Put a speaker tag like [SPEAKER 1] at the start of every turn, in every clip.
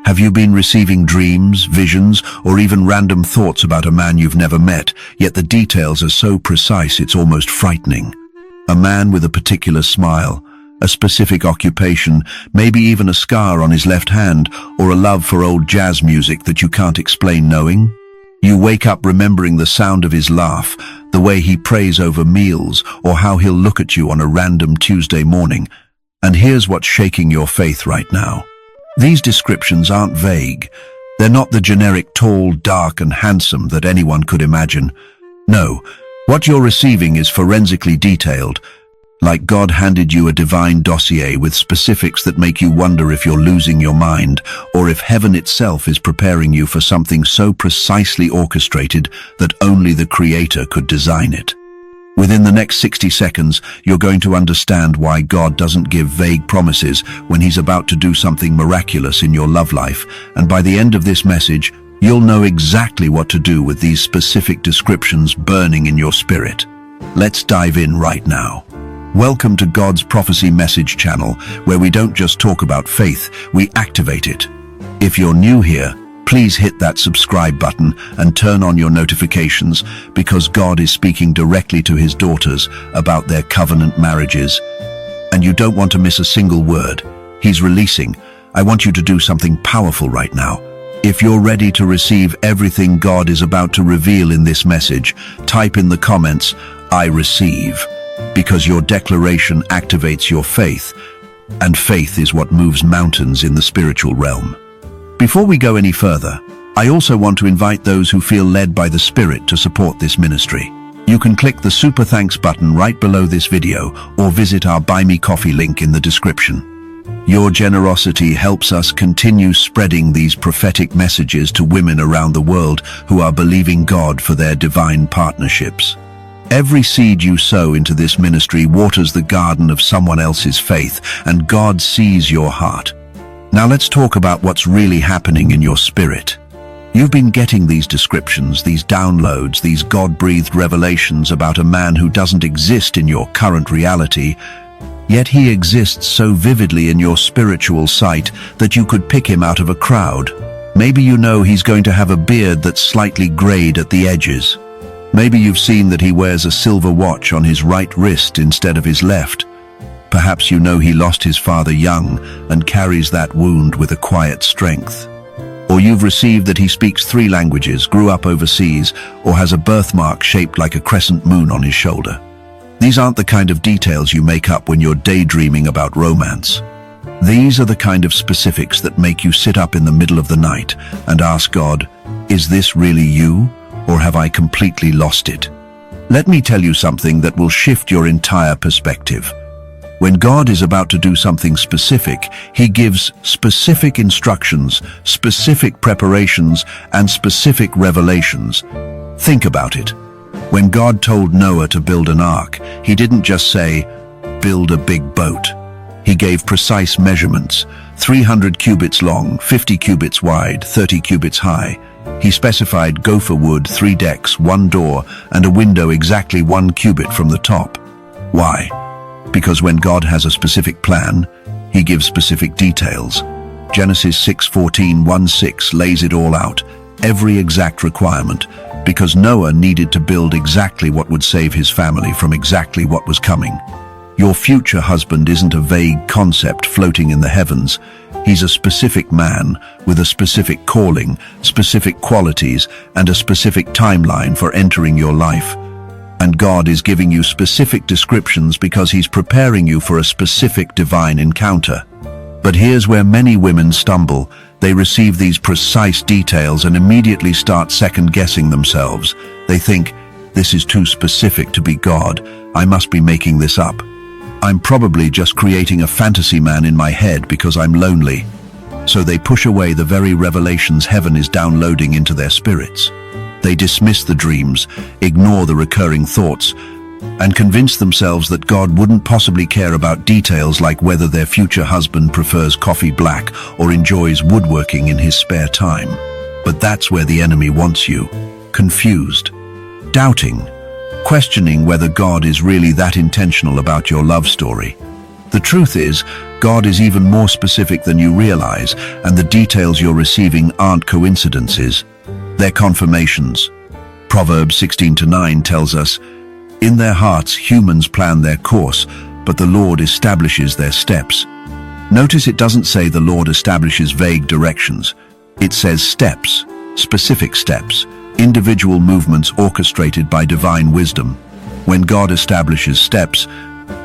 [SPEAKER 1] Have you been receiving dreams, visions, or even random thoughts about a man you've never met, yet the details are so precise it's almost frightening? A man with a particular smile, a specific occupation, maybe even a scar on his left hand, or a love for old jazz music that you can't explain knowing? You wake up remembering the sound of his laugh, the way he prays over meals, or how he'll look at you on a random Tuesday morning. And here's what's shaking your faith right now. These descriptions aren't vague. They're not the generic tall, dark, and handsome that anyone could imagine. No, what you're receiving is forensically detailed, like God handed you a divine dossier with specifics that make you wonder if you're losing your mind, or if heaven itself is preparing you for something so precisely orchestrated that only the Creator could design it. Within the next 60 seconds, you're going to understand why God doesn't give vague promises when He's about to do something miraculous in your love life, and by the end of this message, you'll know exactly what to do with these specific descriptions burning in your spirit. Let's dive in right now. Welcome to God's Prophecy Message channel, where we don't just talk about faith, we activate it. If you're new here, please hit that subscribe button and turn on your notifications, because God is speaking directly to His daughters about their covenant marriages. And you don't want to miss a single word. He's releasing. I want you to do something powerful right now. If you're ready to receive everything God is about to reveal in this message, type in the comments, "I receive," because your declaration activates your faith, and faith is what moves mountains in the spiritual realm. Before we go any further, I also want to invite those who feel led by the Spirit to support this ministry. You can click the Super Thanks button right below this video, or visit our Buy Me Coffee link in the description. Your generosity helps us continue spreading these prophetic messages to women around the world who are believing God for their divine partnerships. Every seed you sow into this ministry waters the garden of someone else's faith, and God sees your heart. Now let's talk about what's really happening in your spirit. You've been getting these descriptions, these downloads, these God-breathed revelations about a man who doesn't exist in your current reality, yet he exists so vividly in your spiritual sight that you could pick him out of a crowd. Maybe you know he's going to have a beard that's slightly grayed at the edges. Maybe you've seen that he wears a silver watch on his right wrist instead of his left. Perhaps you know he lost his father young and carries that wound with a quiet strength. Or you've received that he speaks 3 languages, grew up overseas, or has a birthmark shaped like a crescent moon on his shoulder. These aren't the kind of details you make up when you're daydreaming about romance. These are the kind of specifics that make you sit up in the middle of the night and ask God, "Is this really you? Or have I completely lost it?" Let me tell you something that will shift your entire perspective. When God is about to do something specific, He gives specific instructions, specific preparations, and specific revelations. Think about it. When God told Noah to build an ark, He didn't just say, "Build a big boat." He gave precise measurements, 300 cubits long, 50 cubits wide, 30 cubits high. He specified gopher wood, 3 decks, 1 door, and a window exactly 1 cubit from the top. Why? Because when God has a specific plan, He gives specific details. Genesis 6:14-1-6 lays it all out, every exact requirement, because Noah needed to build exactly what would save his family from exactly what was coming. Your future husband isn't a vague concept floating in the heavens. He's a specific man with a specific calling, specific qualities, and a specific timeline for entering your life. And God is giving you specific descriptions because He's preparing you for a specific divine encounter. But here's where many women stumble. They receive these precise details and immediately start second-guessing themselves. They think, "This is too specific to be God. I must be making this up. I'm probably just creating a fantasy man in my head because I'm lonely." So they push away the very revelations heaven is downloading into their spirits. They dismiss the dreams, ignore the recurring thoughts, and convince themselves that God wouldn't possibly care about details like whether their future husband prefers coffee black or enjoys woodworking in his spare time. But that's where the enemy wants you, confused, doubting, questioning whether God is really that intentional about your love story. The truth is, God is even more specific than you realize, and the details you're receiving aren't coincidences. They're confirmations. Proverbs 16:9 tells us, "In their hearts humans plan their course, but the Lord establishes their steps." Notice it doesn't say the Lord establishes vague directions. It says steps, specific steps, individual movements orchestrated by divine wisdom. When God establishes steps,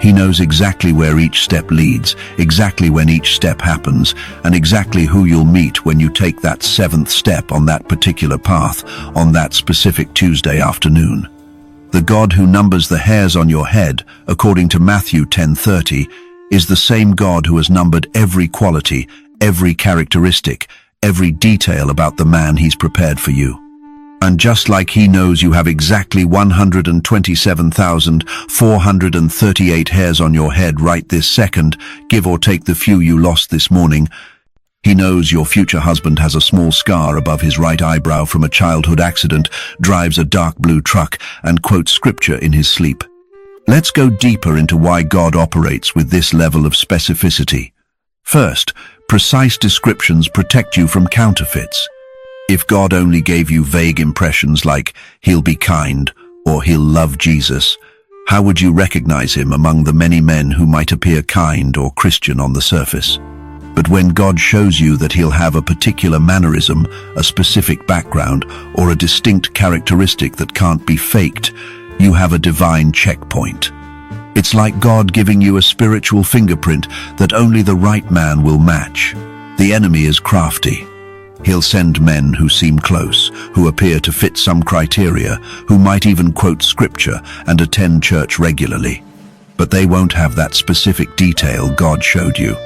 [SPEAKER 1] He knows exactly where each step leads, exactly when each step happens, and exactly who you'll meet when you take that seventh step on that particular path, on that specific Tuesday afternoon. The God who numbers the hairs on your head, according to Matthew 10:30, is the same God who has numbered every quality, every characteristic, every detail about the man He's prepared for you. And just like He knows you have exactly 127,438 hairs on your head right this second, give or take the few you lost this morning, He knows your future husband has a small scar above his right eyebrow from a childhood accident, drives a dark blue truck, and quotes scripture in his sleep. Let's go deeper into why God operates with this level of specificity. First, precise descriptions protect you from counterfeits. If God only gave you vague impressions like, "He'll be kind," or "He'll love Jesus," how would you recognize Him among the many men who might appear kind or Christian on the surface? But when God shows you that He'll have a particular mannerism, a specific background, or a distinct characteristic that can't be faked, you have a divine checkpoint. It's like God giving you a spiritual fingerprint that only the right man will match. The enemy is crafty. He'll send men who seem close, who appear to fit some criteria, who might even quote scripture and attend church regularly. But they won't have that specific detail God showed you.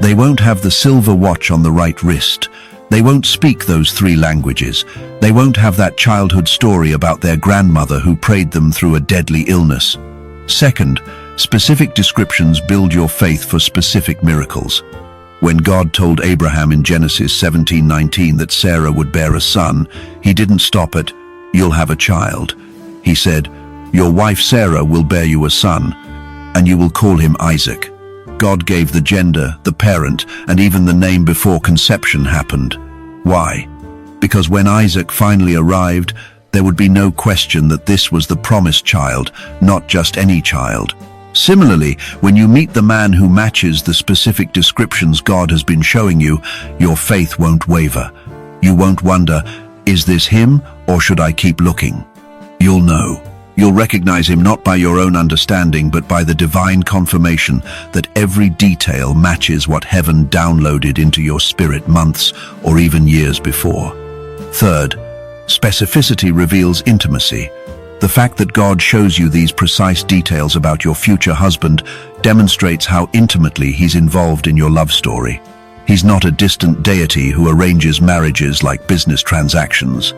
[SPEAKER 1] They won't have the silver watch on the right wrist. They won't speak those 3 languages. They won't have that childhood story about their grandmother who prayed them through a deadly illness. Second, specific descriptions build your faith for specific miracles. When God told Abraham in Genesis 17:19 that Sarah would bear a son, He didn't stop at, "You'll have a child." He said, "Your wife Sarah will bear you a son, and you will call him Isaac." God gave the gender, the parent, and even the name before conception happened. Why? Because when Isaac finally arrived, there would be no question that this was the promised child, not just any child. Similarly, when you meet the man who matches the specific descriptions God has been showing you, your faith won't waver. You won't wonder, "Is this him, or should I keep looking?" You'll know. You'll recognize Him not by your own understanding, but by the divine confirmation that every detail matches what heaven downloaded into your spirit months or even years before. Third, specificity reveals intimacy. The fact that God shows you these precise details about your future husband demonstrates how intimately He's involved in your love story. He's not a distant deity who arranges marriages like business transactions.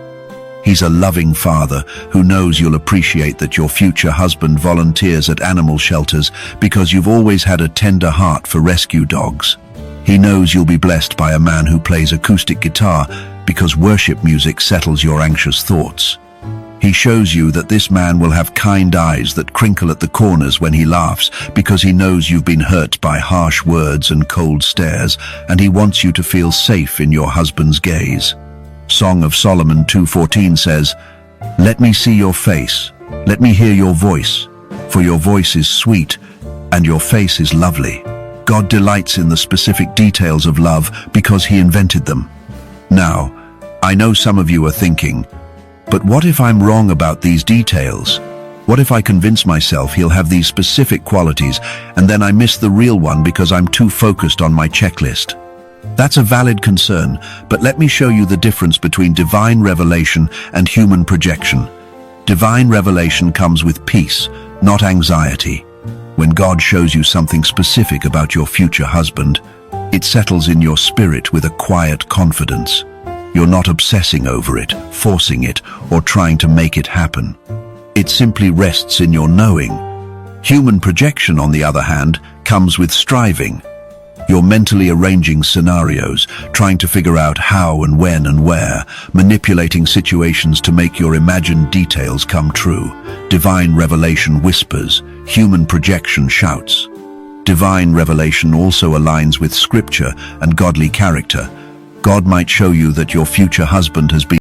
[SPEAKER 1] He's a loving father who knows you'll appreciate that your future husband volunteers at animal shelters because you've always had a tender heart for rescue dogs. He knows you'll be blessed by a man who plays acoustic guitar because worship music settles your anxious thoughts. He shows you that this man will have kind eyes that crinkle at the corners when he laughs because he knows you've been hurt by harsh words and cold stares, and he wants you to feel safe in your husband's gaze. Song of Solomon 2:14 says, "Let me see your face, let me hear your voice, for your voice is sweet and your face is lovely." God delights in the specific details of love because He invented them. Now, I know some of you are thinking, but what if I'm wrong about these details? What if I convince myself He'll have these specific qualities and then I miss the real one because I'm too focused on my checklist? That's a valid concern, but let me show you the difference between divine revelation and human projection. Divine revelation comes with peace, not anxiety. When God shows you something specific about your future husband, it settles in your spirit with a quiet confidence. You're not obsessing over it, forcing it, or trying to make it happen. It simply rests in your knowing. Human projection, on the other hand, comes with striving. You're mentally arranging scenarios, trying to figure out how and when and where, manipulating situations to make your imagined details come true. Divine revelation whispers, human projection shouts. Divine revelation also aligns with scripture and godly character. God might show you that your future husband has been